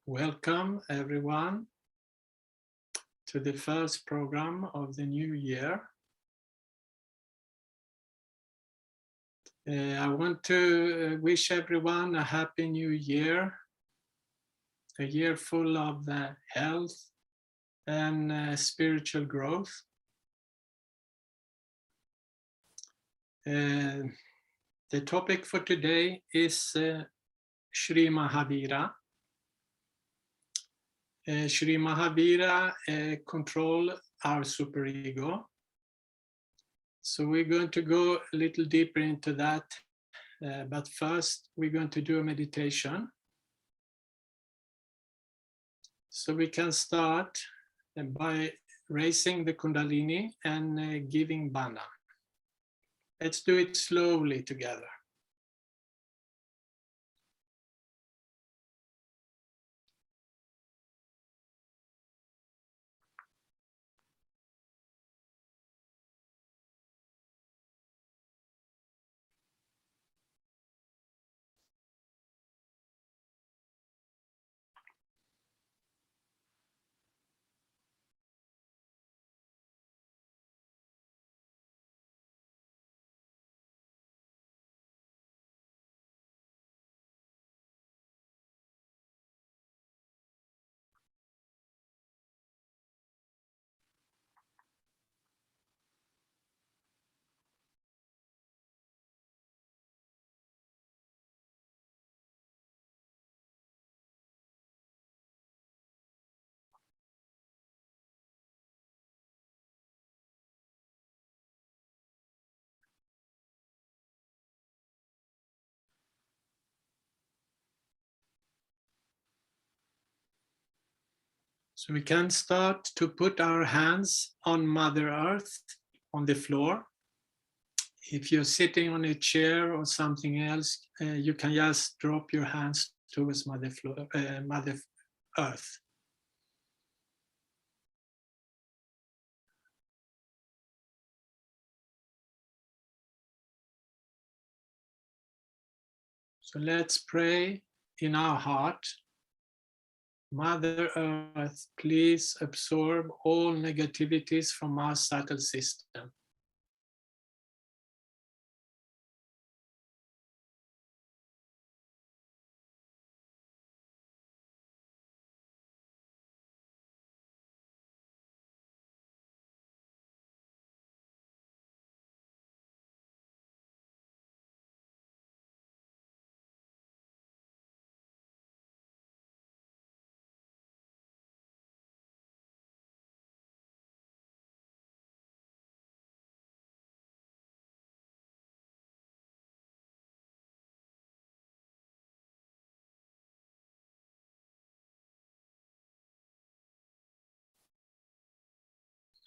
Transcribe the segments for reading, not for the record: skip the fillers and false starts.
Welcome everyone to the first program of the new year. I want to wish everyone a happy new year, a year full of health and spiritual growth. The topic for today is Shri Mahavira. Shri Mahavira control our superego. So we're going to go a little deeper into that, but first we're going to do a meditation. So we can start by raising the Kundalini and giving Bana. Let's do it slowly together. So we can start to put our hands on Mother Earth on the floor. If you're sitting on a chair or something else, you can just drop your hands towards Mother Earth. So let's pray in our heart. Mother Earth, please absorb all negativities from our subtle system.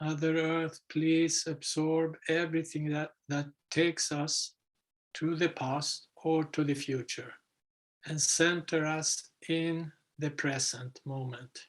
Mother Earth, please absorb everything that takes us to the past or to the future and center us in the present moment.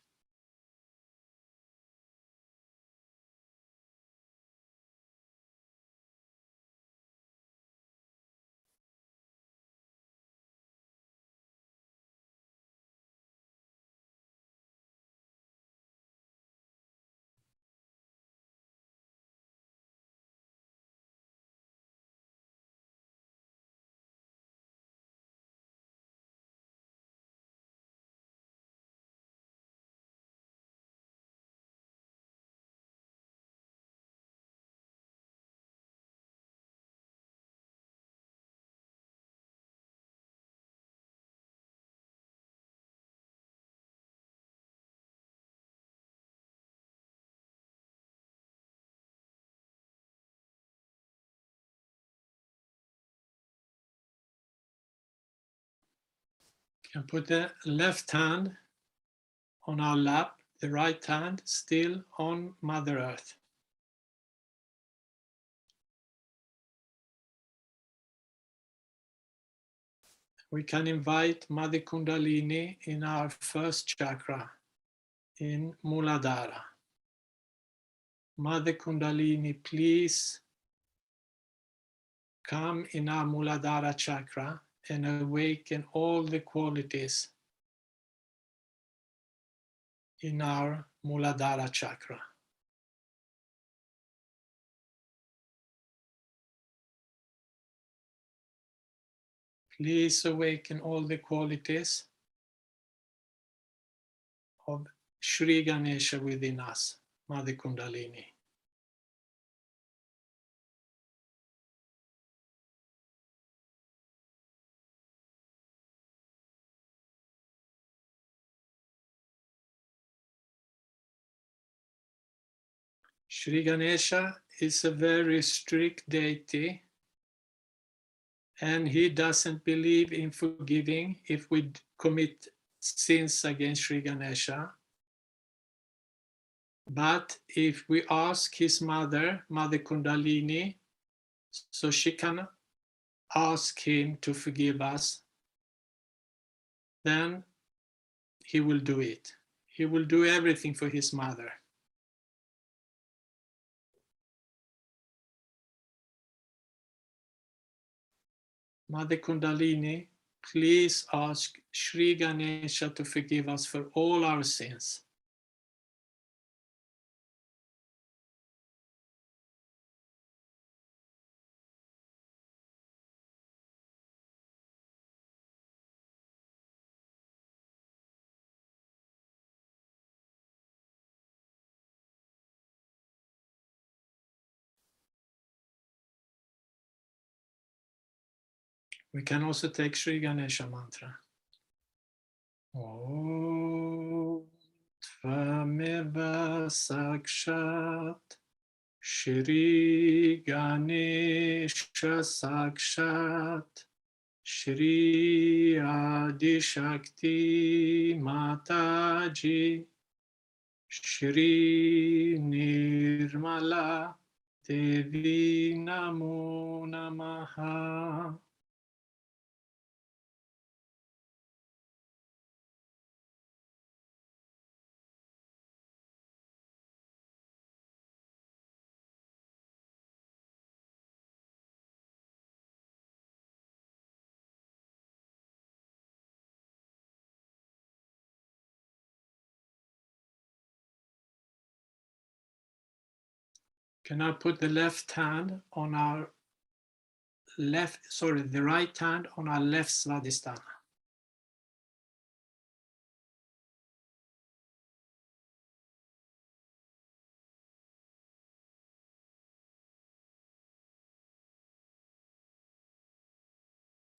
You can put the left hand on our lap, the right hand still on Mother Earth. We can invite Mother Kundalini in our first chakra, in Muladhara. Mother Kundalini, please come in our Muladhara chakra and awaken all the qualities in our Muladhara chakra. Please awaken all the qualities of Shri Ganesha within us, Mother Kundalini. Shri Ganesha is a very strict deity, and he doesn't believe in forgiving if we commit sins against Shri Ganesha. But if we ask his mother, Mother Kundalini, so she can ask him to forgive us, then he will do it. He will do everything for his mother. Mother Kundalini, please ask Shri Ganesha to forgive us for all our sins. We can also take Shri Ganesha mantra. Om Tvameva Sakshat Shri Ganesha Sakshat Shri Adi Shakti Mataji Shri Nirmala Devi Namo Namaha. Can I put the right hand on our left Svadhisthana?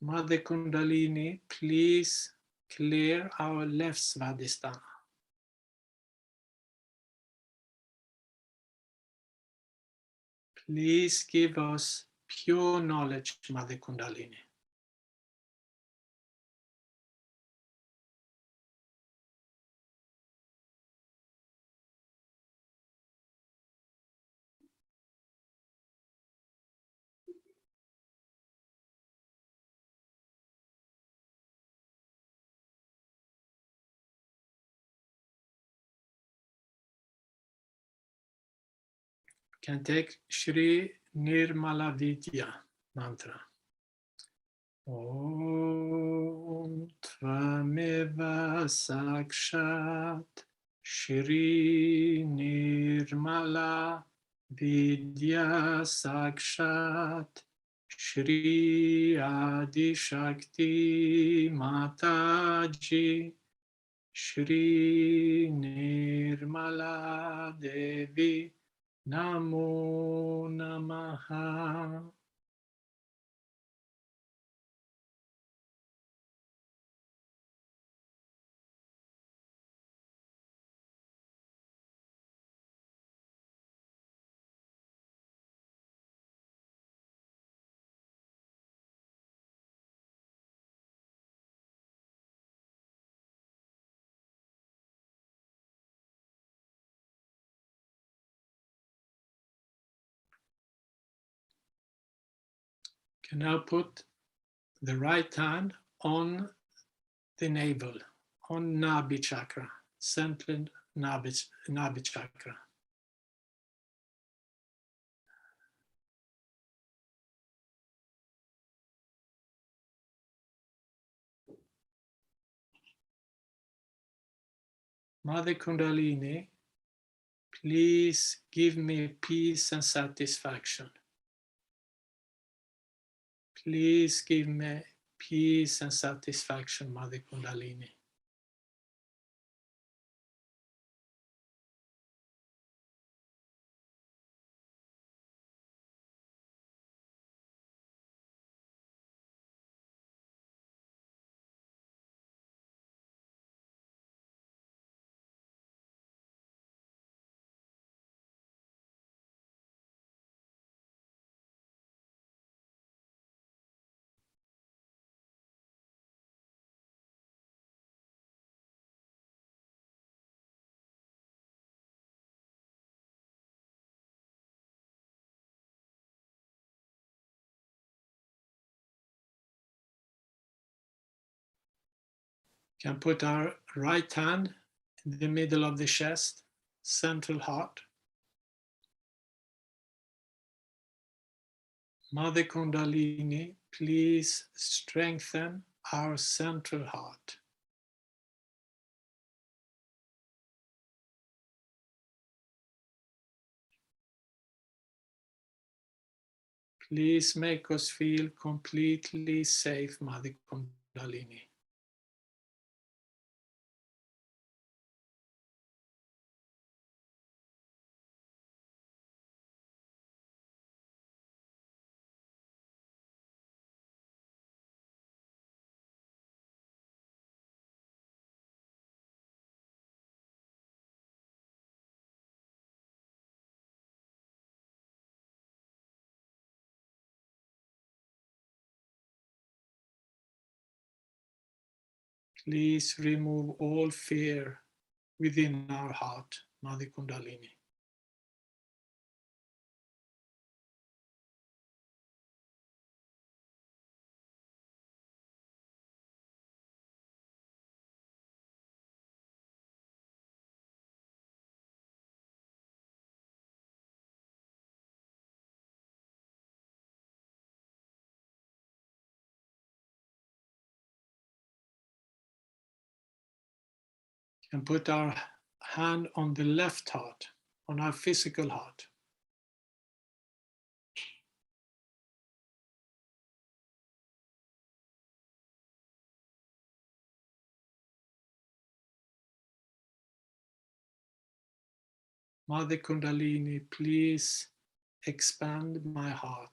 Mother Kundalini, please clear our left Svadhisthana. Please give us pure knowledge, Mother Kundalini. Can take Shri Nirmala Vidya mantra. Om Tvameva Sakshat Shri Nirmala Vidya Sakshat Shri Adi Shakti Mataji Shri Nirmala Devi Namo Namaha. Can now put the right hand on the navel, on Nabhi chakra, centered Nabhi chakra. Mother Kundalini, please give me peace and satisfaction. Please give me peace and satisfaction, Mother Kundalini. Can put our right hand in the middle of the chest, central heart. Mother Kundalini, please strengthen our central heart. Please make us feel completely safe, Mother Kundalini. Please remove all fear within our heart, Mother Kundalini. And put our hand on the left heart, on our physical heart. Mother Kundalini, please expand my heart.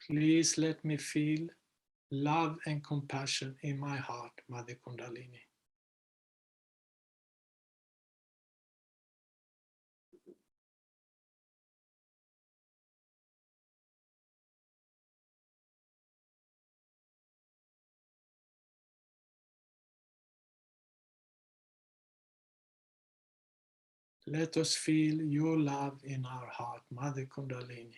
Please let me feel love and compassion in my heart, Mother Kundalini. Let us feel your love in our heart, Mother Kundalini.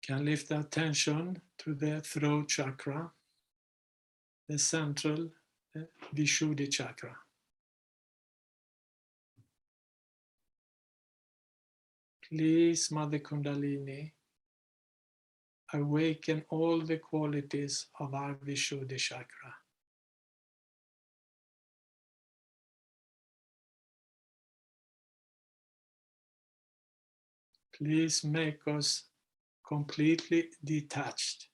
Can lift our attention to the throat chakra, the central Vishuddhi chakra. Please, Mother Kundalini, awaken all the qualities of our Vishuddhi chakra. Please make us completely detached.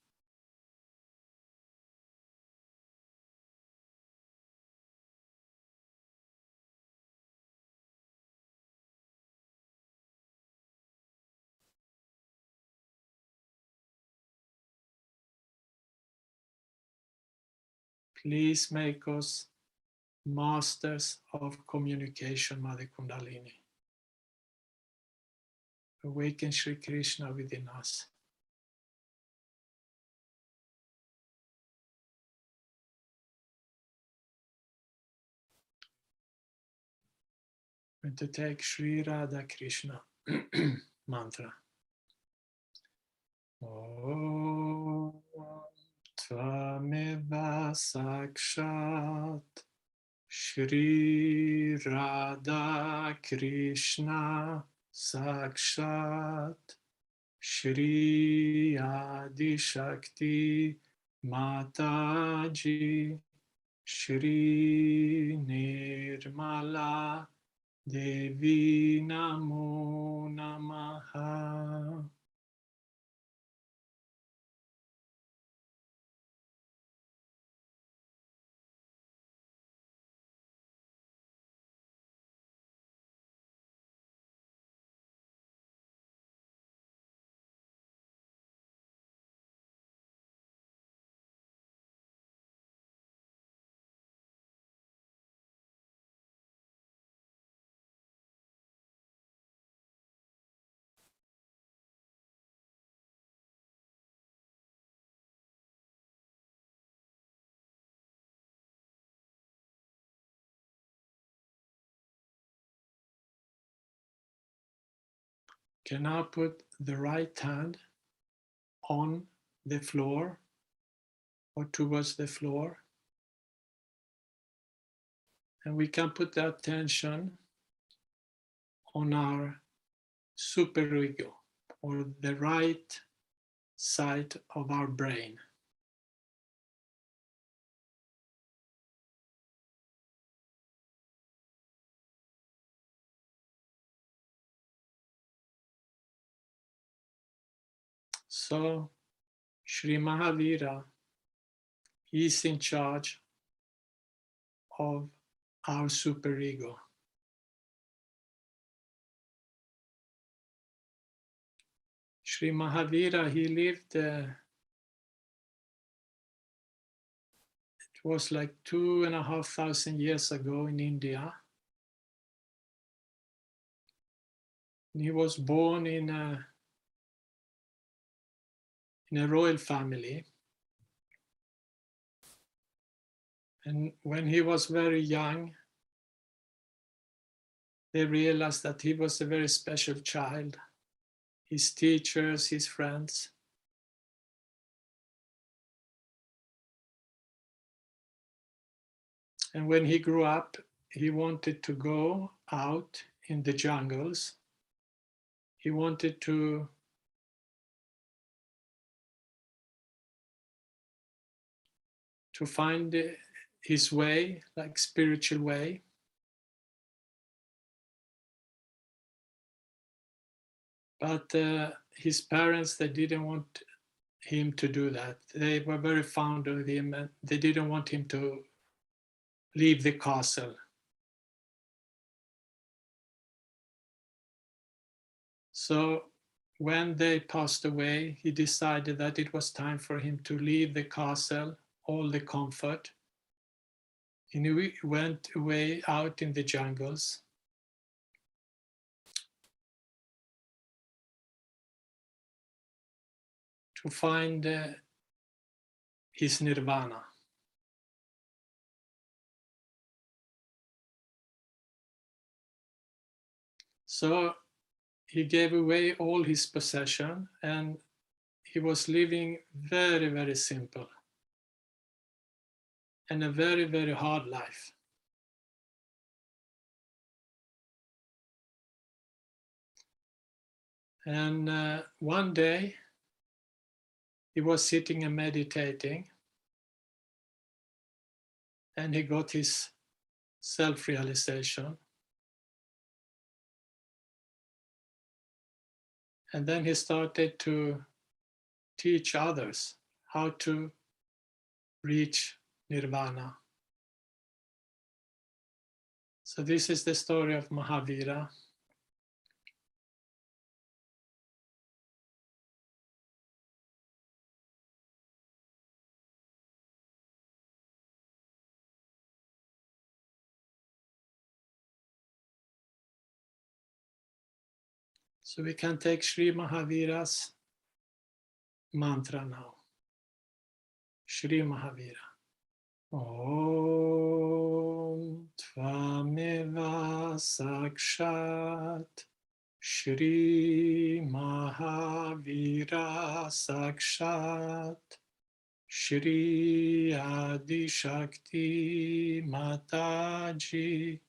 Please make us masters of communication, Mother Kundalini. Awaken Shri Krishna within us. And to take Sri Radha Krishna mantra. Om Tvameva Sakshat Shri Radha Krishna Sakshat Shri Adi Shakti Mataji Shri Nirmala Devi Namo Namaha. Can now put the right hand on the floor or towards the floor. And we can put the attention on our superego, or the right side of our brain. So Shri Mahavira is in charge of our superego. Shri Mahavira, he lived, it was like 2,500 years ago in India. He was born in a royal family. And when he was very young, they realized that he was a very special child. His teachers, his friends. And when he grew up, he wanted to go out in the jungles. He wanted to find his way, like spiritual way. But his parents, they didn't want him to do that. They were very fond of him and they didn't want him to leave the castle. So when they passed away, he decided that it was time for him to leave the castle, all the comfort. And he went away out in the jungles. To find his nirvana. So he gave away all his possession and he was living very, very simple and a very, very hard life. And one day he was sitting and meditating and he got his self-realization. And then he started to teach others how to reach nirvana. So this is the story of Mahabhira. So we can take Shri Mahavira's mantra now. Shri Mahavira. Om Tvameva Sakshat Shri Mahavira Sakshat Shri Adi Shakti Mataji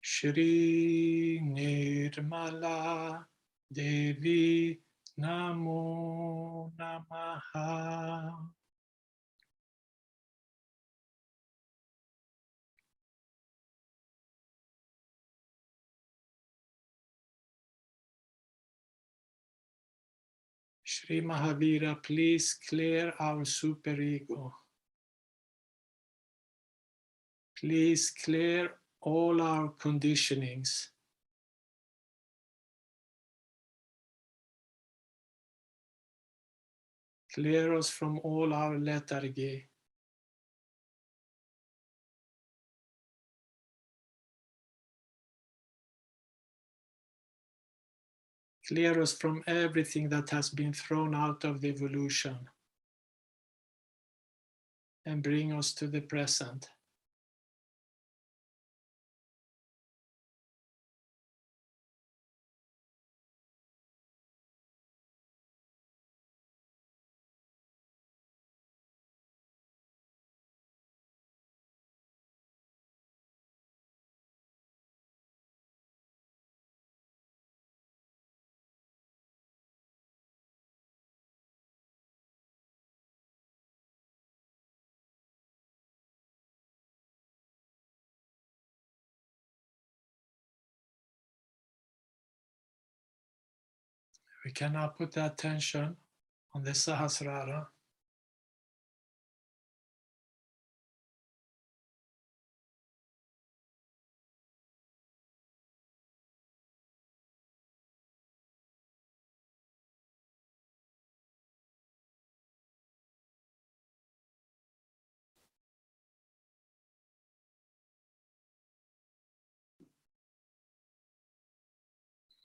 Shri Nirmala Devi Namo Namaha. Shri Mahavira, please clear our superego. Please clear all our conditionings. Clear us from all our lethargy. Clear us from everything that has been thrown out of the evolution. And bring us to the present. We can now put the attention on the Sahasrara.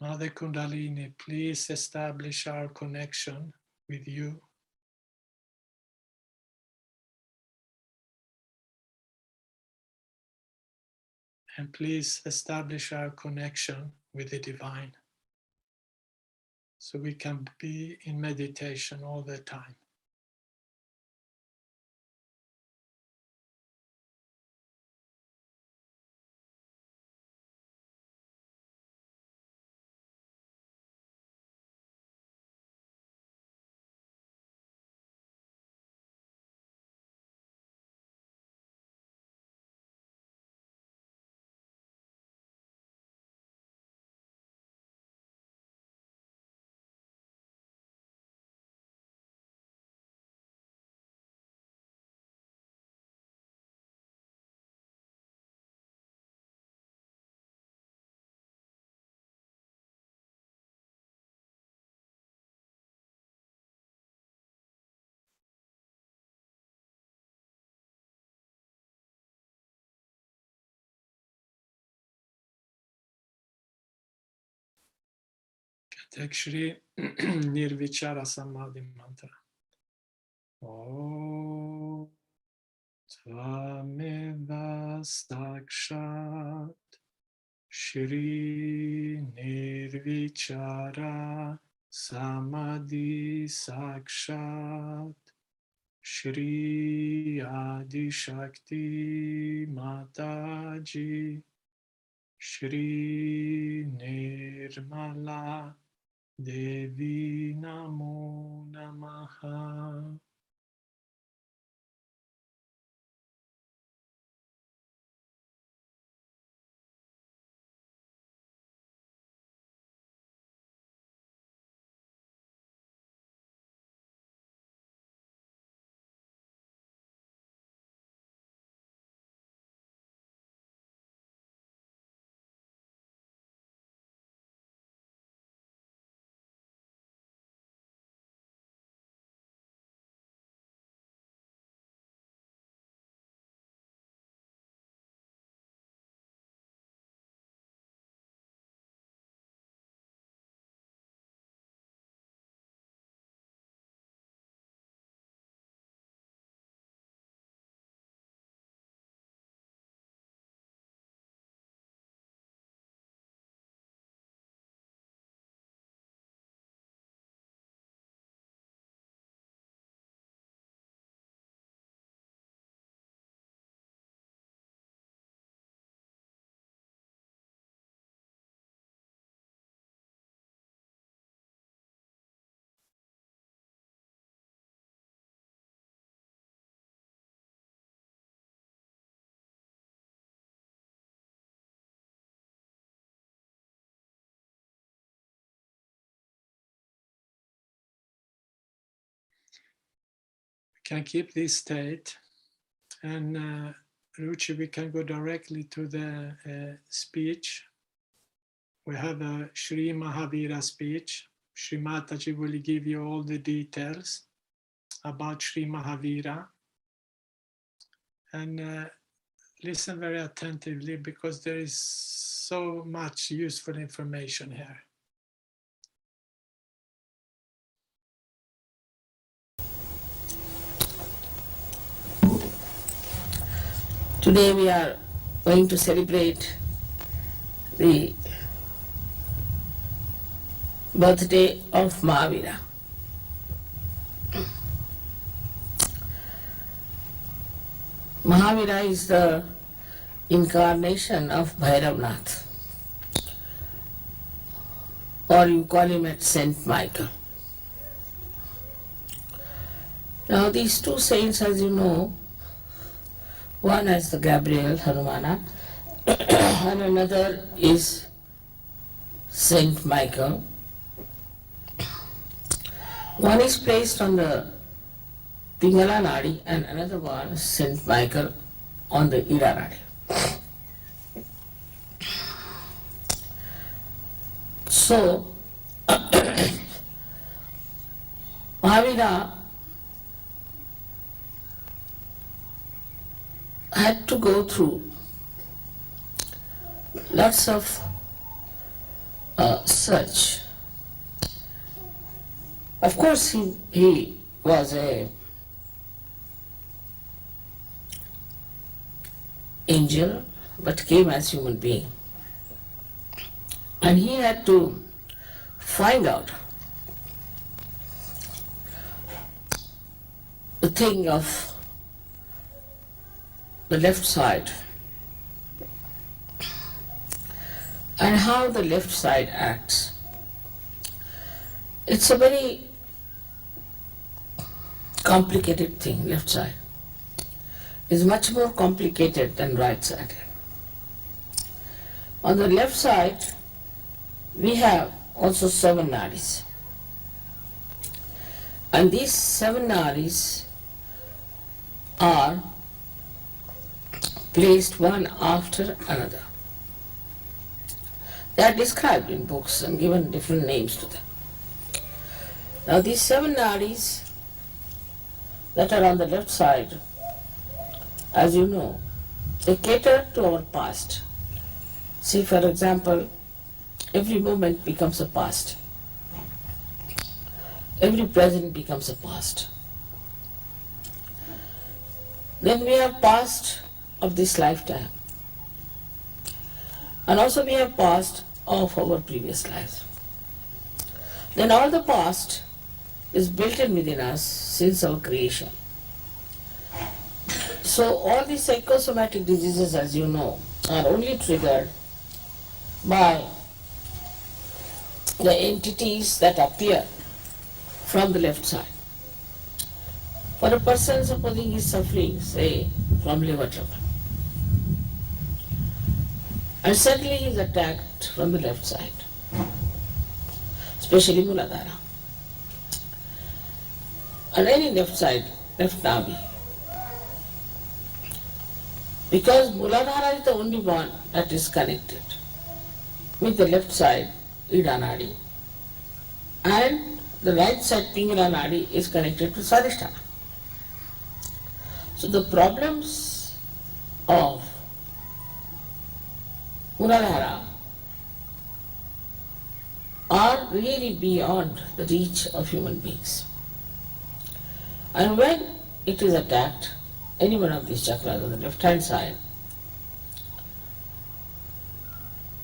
Mother Kundalini, please establish our connection with you. And please establish our connection with the divine. So we can be in meditation all the time. Take Shri Nirvichara Samadhi Mantra. Om Tvameva Sakshat Shri Nirvichara Samadhi Sakshat Shri Adi Shakti Mataji Shri Nirmala Devi Namo Namaha. can keep this state. And Ruchi, we can go directly to the speech. We have a Shri Mahavira speech. Sri Mataji will give you all the details about Shri Mahavira. And listen very attentively, because there is so much useful information here. Today we are going to celebrate the birthday of Mahabhira. Mahabhira is the incarnation of Bhairavnath, or you call him at Saint Michael. Now these two saints, as you know, one is the Gabriel Hanumana and another is Saint Michael. One is placed on the Pingala Nadi and another one, Saint Michael, on the Ida Nadi. So, Mahavira had to go through lots of search. Of course, he was a angel, but came as human being. And he had to find out the thing of the left side and how the left side acts. It's a very complicated thing, left side. Is much more complicated than right side. On the left side, we have also 7 nadis. And these 7 nadis are placed one after another. They are described in books and given different names to them. Now these 7 nadis that are on the left side, as you know, they cater to our past. See, for example, every moment becomes a past. Every present becomes a past. Then we have past of this lifetime. And also we have past of our previous lives. Then all the past is built in within us since our creation. So all these psychosomatic diseases, as you know, are only triggered by the entities that appear from the left side. For a person, supposing he is suffering, say, from liver trouble, and suddenly he is attacked from the left side, especially Muladhara, and any left side, left navi. Because Muladhara is the only one that is connected with the left side, Ida Nadi, and the right side, Pingala Nadi, is connected to Swadhisthana. So the problems of Muladhara are really beyond the reach of human beings. And when it is attacked, any one of these chakras on the left hand side,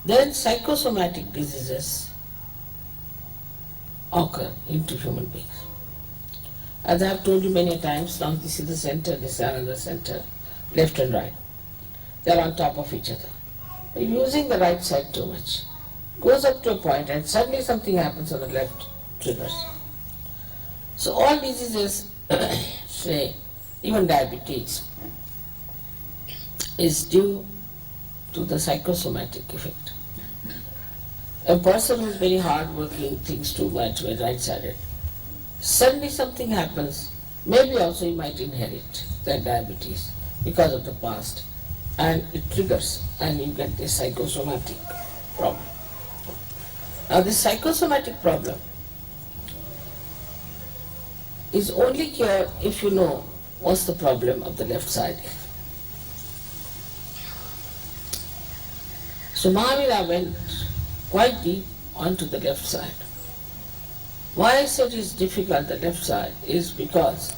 then psychosomatic diseases occur into human beings. As I have told you many times, now this is the center, this is another center, left and right. They are on top of each other. Using the right side too much goes up to a point and suddenly something happens on the left, triggers. So all diseases, say even diabetes, is due to the psychosomatic effect. A person who is very hard working, thinks too much, very right-sided, suddenly something happens Maybe also you might inherit that diabetes because of the past, and it triggers and you get this psychosomatic problem. Now this psychosomatic problem is only cured if you know what's the problem of the left side. So Mahavira went quite deep onto the left side. Why I said it's difficult, the left side, is because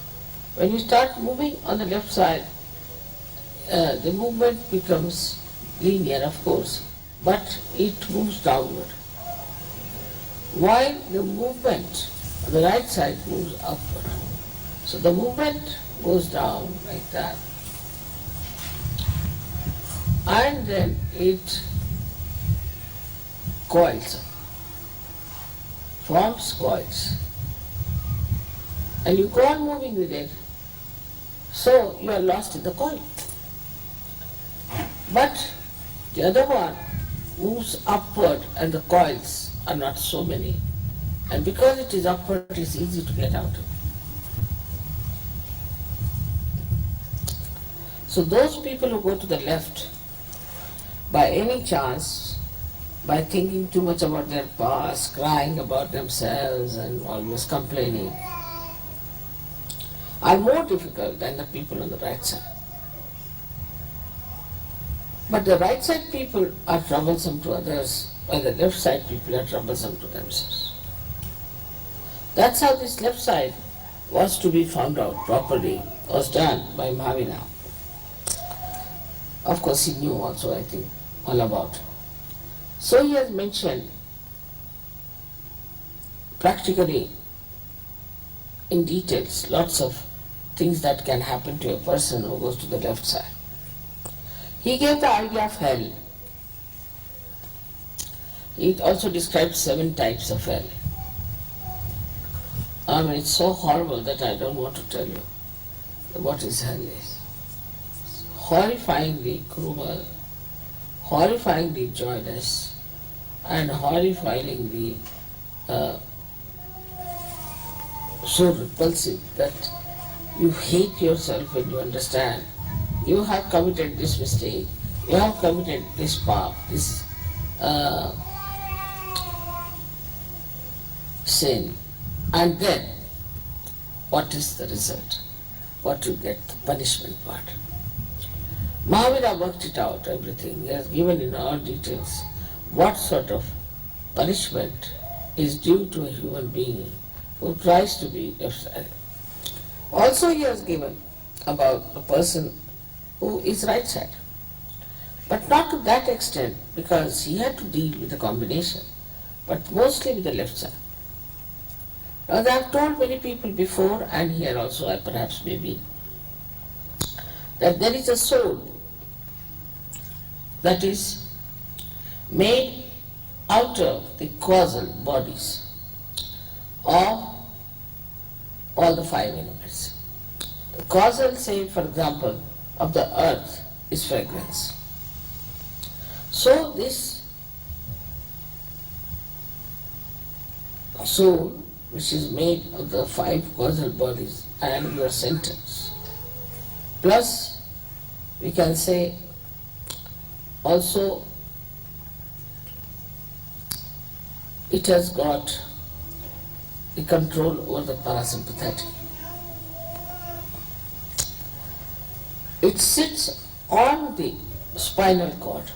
when you start moving on the left side, the movement becomes linear, of course, but it moves downward. While the movement on the right side moves upward. So the movement goes down like that, and then it coils up, forms coils, and you go on moving with it, so you are lost in the coil. But the other one moves upward and the coils are not so many, and because it is upward, it is easy to get out of it. So those people who go to the left, by any chance, by thinking too much about their past, crying about themselves and always complaining, are more difficult than the people on the right side. But the right side people are troublesome to others, while the left side people are troublesome to themselves. That's how this left side was to be found out properly, was done by Mahavira. Of course he knew also, I think, all about it. So he has mentioned practically in details lots of things that can happen to a person who goes to the left side. He gave the idea of hell. He also described 7 types of hell. I mean, it's so horrible that I don't want to tell you what is hell is. It's horrifyingly cruel, horrifyingly joyless, and horrifyingly so repulsive that you hate yourself when you understand you have committed this mistake, you have committed this path, this sin, and then what is the result? What you get, the punishment part. Mahavira worked it out, everything. He has given in all details what sort of punishment is due to a human being who tries to be left-sided. Also he has given about the person who is right-sided, but not to that extent, because he had to deal with the combination, but mostly with the left side. Now I have told many people before, and here also I perhaps maybe, that there is a soul that is made out of the causal bodies of all the 5 elements. The causal, say for example, of the earth is fragrance. So this soul, which is made of the 5 causal bodies and your centers, plus we can say also it has got the control over the parasympathetic. It sits on the spinal cord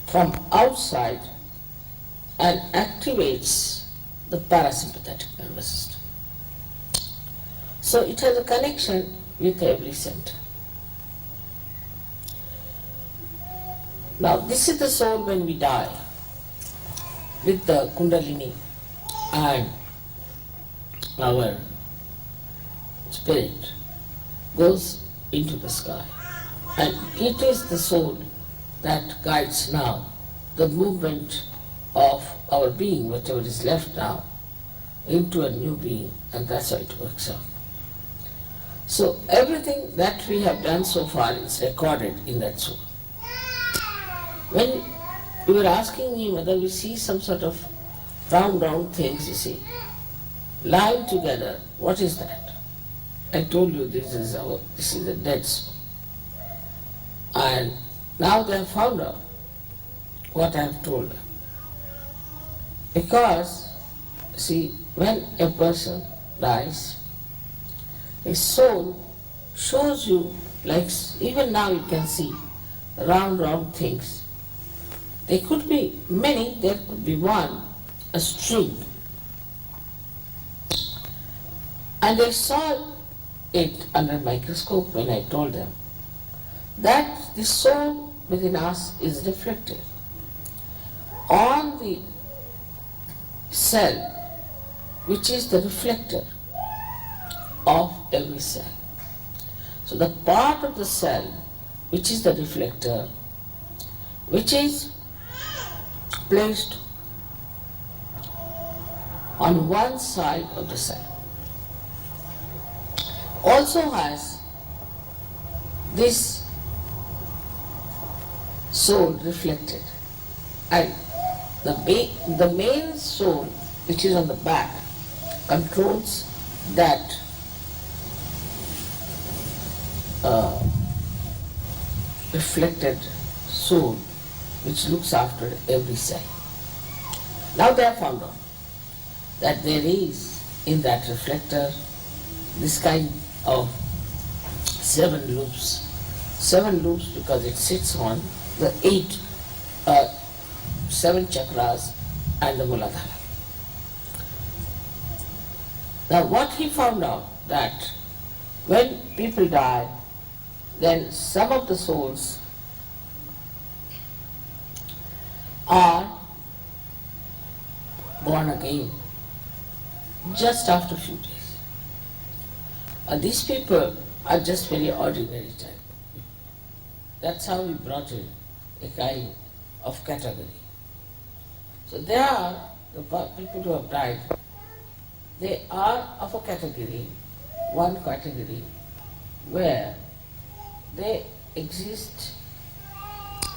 from outside and activates the parasympathetic nervous system. So it has a connection with every center. Now this is the soul when we die, with the Kundalini and our spirit goes into the sky. And it is the soul that guides now the movement of our being, whatever is left now, into a new being, and that's how it works out. So everything that we have done so far is recorded in that soul. When you were asking me whether we see some sort of round things, you see, lying together, what is that? I told you this is a dead soul. And now they have found out what I have told them. Because, see, when a person dies, his soul shows you, like even now you can see, round things. There could be many, there could be one, a string. And they saw it under a microscope when I told them that the soul within us is reflected on the cell, which is the reflector of every cell. So the part of the cell which is the reflector, which is placed on one side of the cell, also has this soul reflected, and the main soul, which is on the back, controls that reflected soul which looks after every cell. Now they have found out that there is in that reflector this kind of 7 loops. 7 loops because it sits on the 7 chakras and the Muladhara. Now what he found out that when people die, then some of the souls are born again just after a few days. These people are just very ordinary type. That's how we brought in a kind of category. So they are the people who have died. They are of a category, one category, where they exist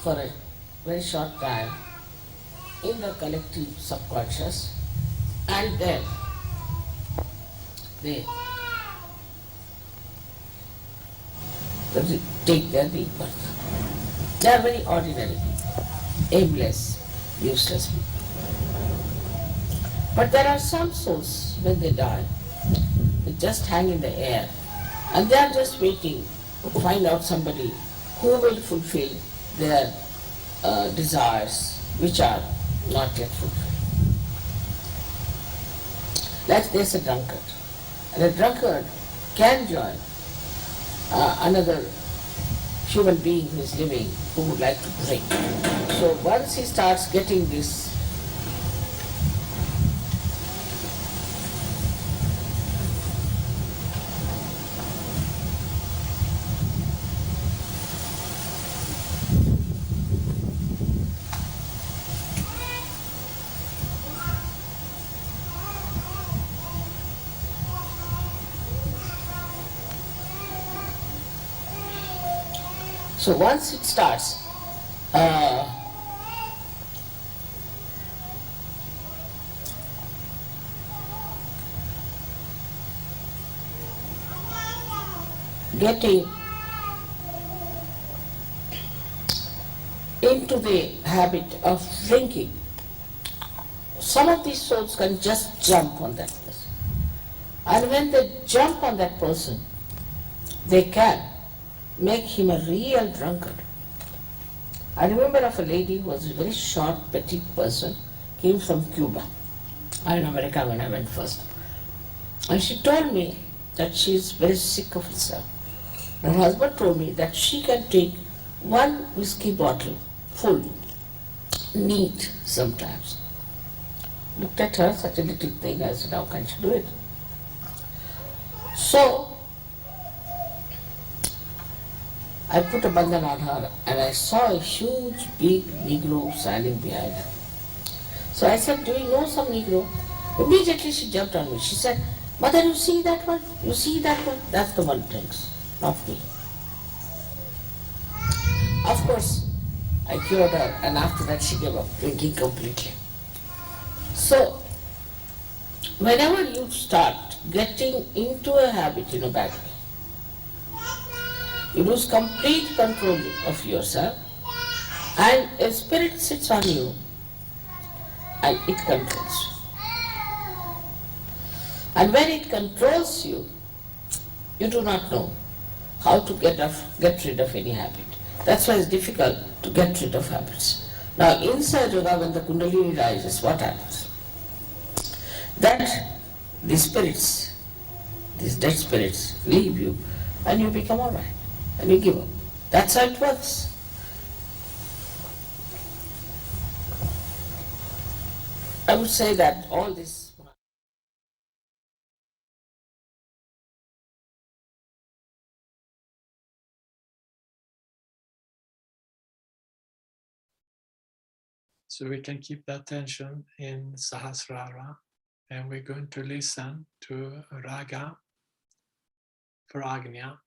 for a very short time in the collective subconscious, and then they take their rebirth. They are very ordinary people, aimless, useless people. But there are some souls, when they die, they just hang in the air, and they are just waiting to find out somebody who will fulfill their desires, which are not yet fulfilled. Like there's a drunkard, and a drunkard can join another human being who is living, who would like to drink. So once he starts getting this So once it starts getting into the habit of drinking, some of these souls can just jump on that person. And when they jump on that person, they can make him a real drunkard. I remember of a lady who was a very short, petite person, came from Cuba. I in America when I went first. And she told me that she is very sick of herself. Her husband told me that she can take one whiskey bottle full, neat sometimes. Looked at her, such a little thing, I said, how can she do it? So I put a bandhan on her and I saw a huge big Negro standing behind her. So I said, do you know some Negro? Immediately she jumped on me. She said, Mother, you see that one? You see that one? That's the one who drinks, not me. Of course, I cured her, and after that she gave up drinking completely. So, whenever you start getting into a habit in a bad way. You lose complete control of yourself, and a spirit sits on you and it controls you. And when it controls you, you do not know how to get rid of any habit. That's why it's difficult to get rid of habits. Now, inside yoga, when the Kundalini rises, what happens? That the spirits, these dead spirits, leave you and you become alright and you give up. That's how it works. I would say that all this. So we can keep the attention in Sahasrara, and we're going to listen to Raga for Agnya.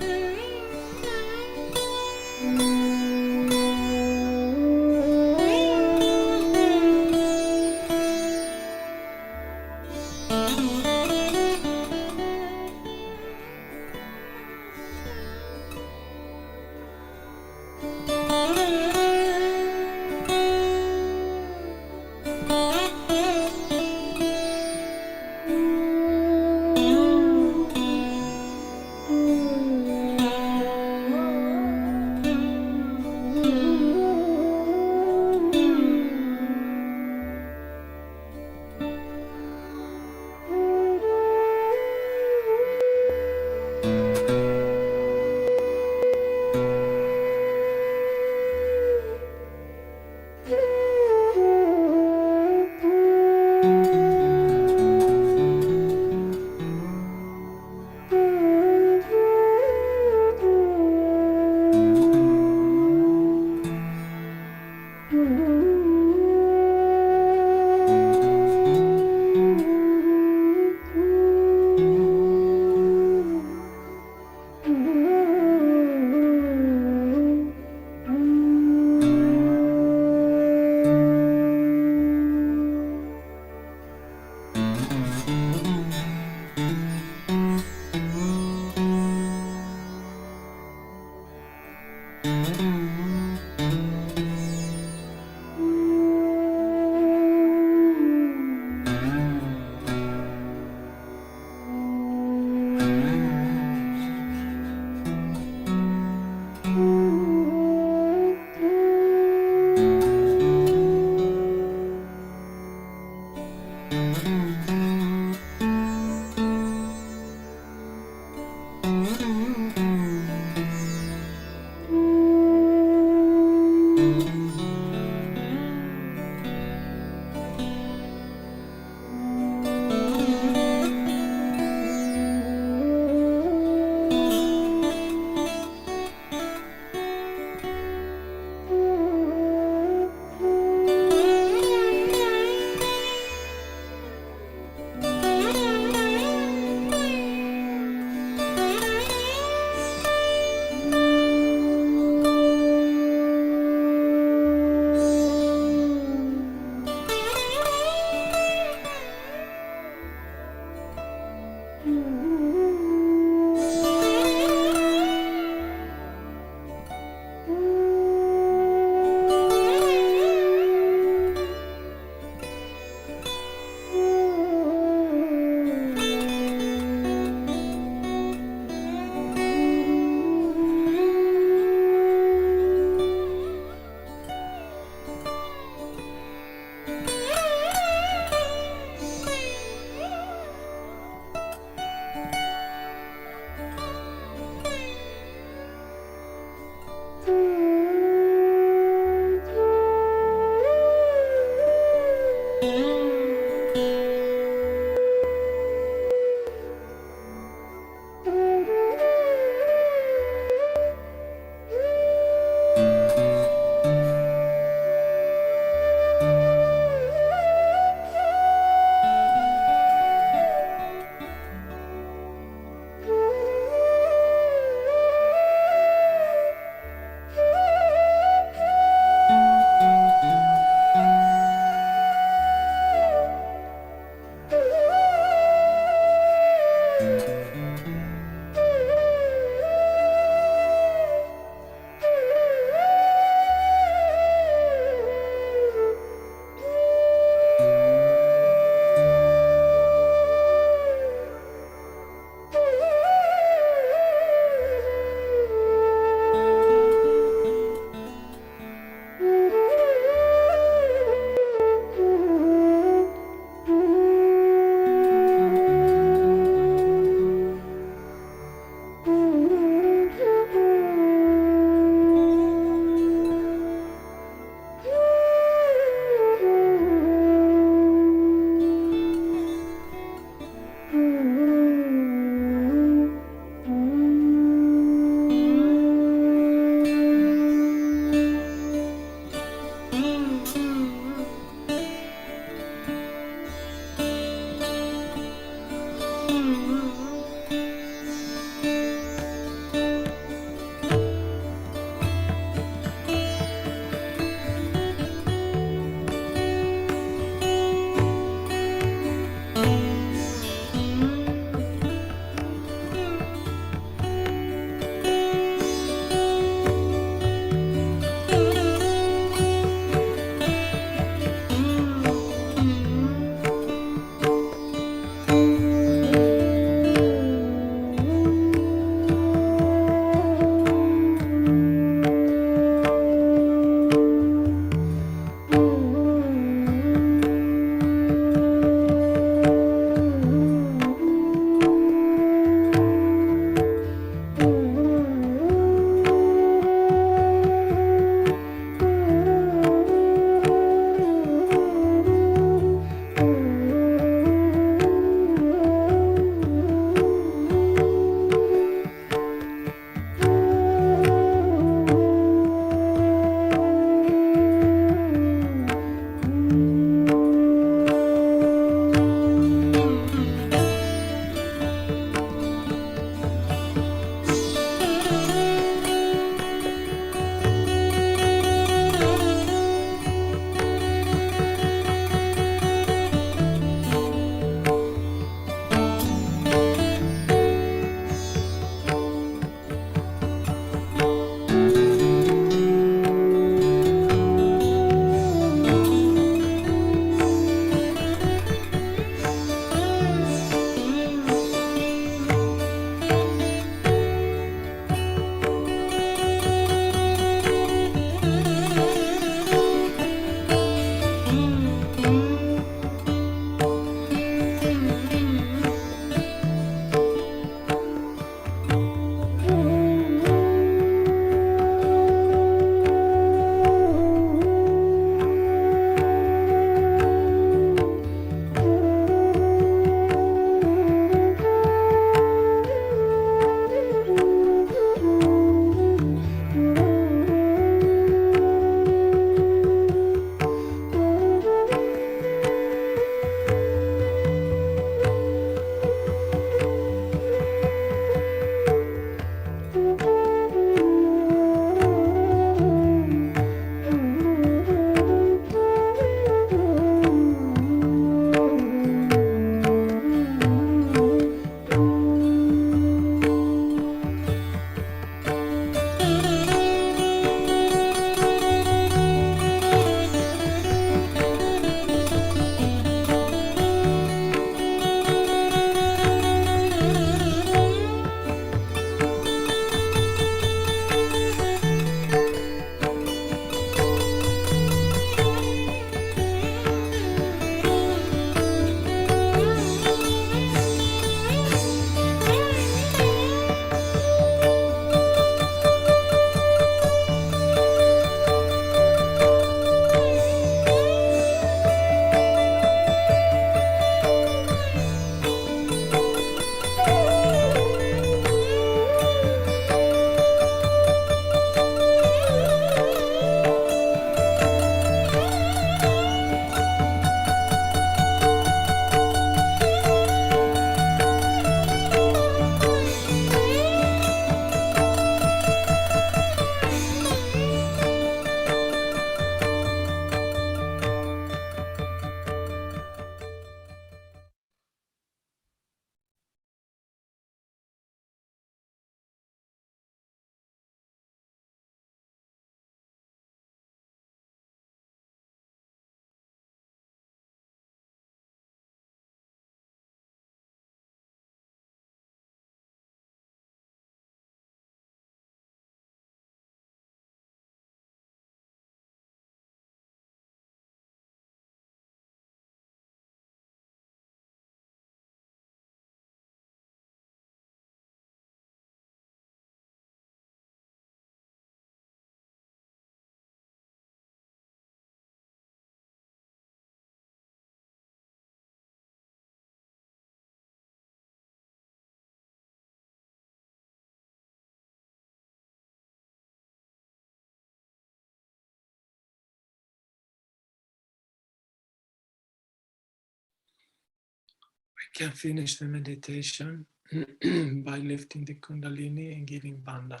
can finish the meditation by lifting the Kundalini and giving bandhan.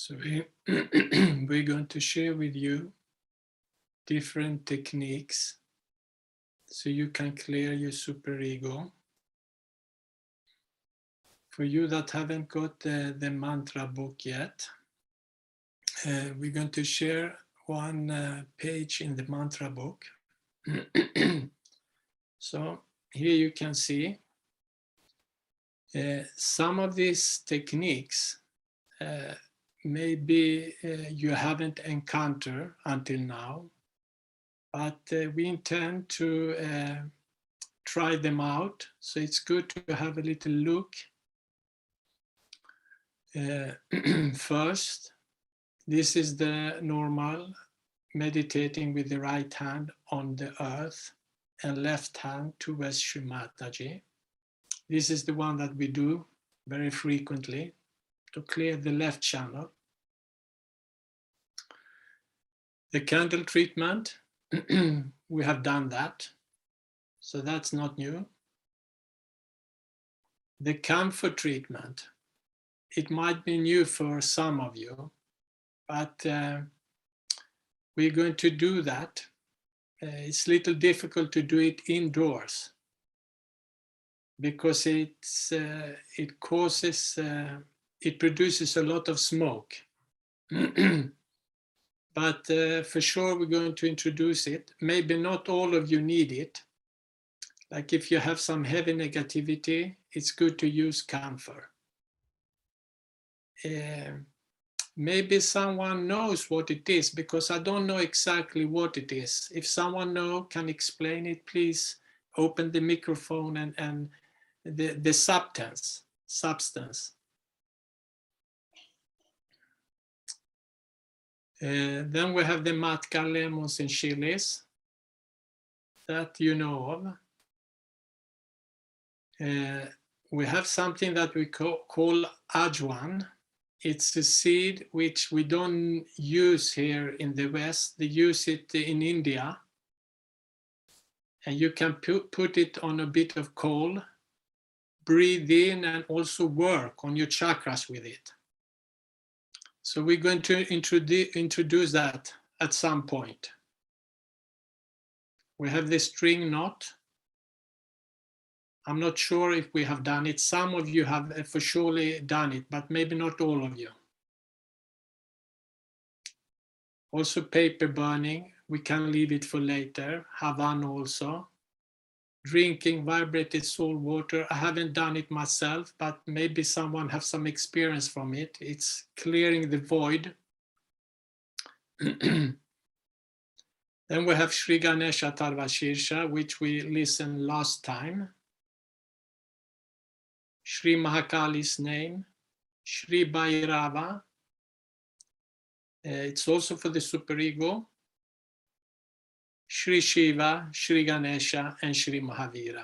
So we're going to share with you different techniques so you can clear your superego. For you that haven't got the mantra book yet, we're going to share one page in the mantra book. So here you can see some of these techniques maybe you haven't encountered until now, but we intend to try them out. So it's good to have a little look first. This is the normal meditating with the right hand on the earth and left hand towards Sri Mataji. This is the one that we do very frequently to clear the left channel. The candle treatment, we have done that, so that's not new. The camphor treatment, it might be new for some of you, but we're going to do that. It's a little difficult to do it indoors because it produces a lot of smoke. But for sure we're going to introduce it. Maybe not all of you need it. Like if you have some heavy negativity, it's good to use camphor. Maybe someone knows what it is, because I don't know exactly what it is. If someone can explain it, please open the microphone and the substance. Then we have the matka, lemons and chilies that you know of. We have something that we call ajwan. It's a seed which we don't use here in the West. They use it in India. And you can put it on a bit of coal, breathe in, and also work on your chakras with it. So we're going to introduce that at some point. We have the string knot. I'm not sure if we have done it. Some of you have for surely done it, but maybe not all of you. Also paper burning, we can leave it for later. Havan also. Drinking vibrated salt water, I haven't done it myself, but maybe someone has some experience from it. It's clearing the void. Then we have Shri Ganesha Tarvashirsha, which we listened last time. Shri Mahakali's name, Shri Bhairava. It's also for the superego. Shri Shiva, Shri Ganesha, and Shri Mahavira.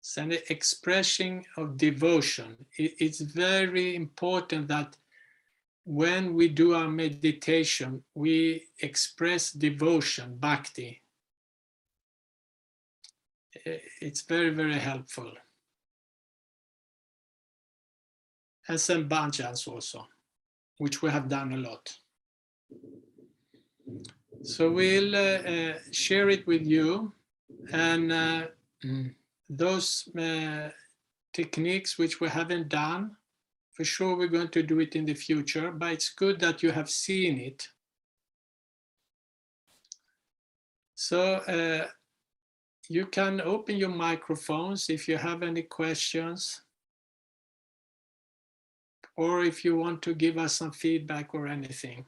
It's an expression of devotion. It's very important that when we do our meditation, we express devotion, bhakti. It's very, very helpful. and some bhajans also, which we have done a lot. So we'll share it with you, and those techniques which we haven't done, for sure we're going to do it in the future, but it's good that you have seen it. So you can open your microphones if you have any questions, or if you want to give us some feedback or anything.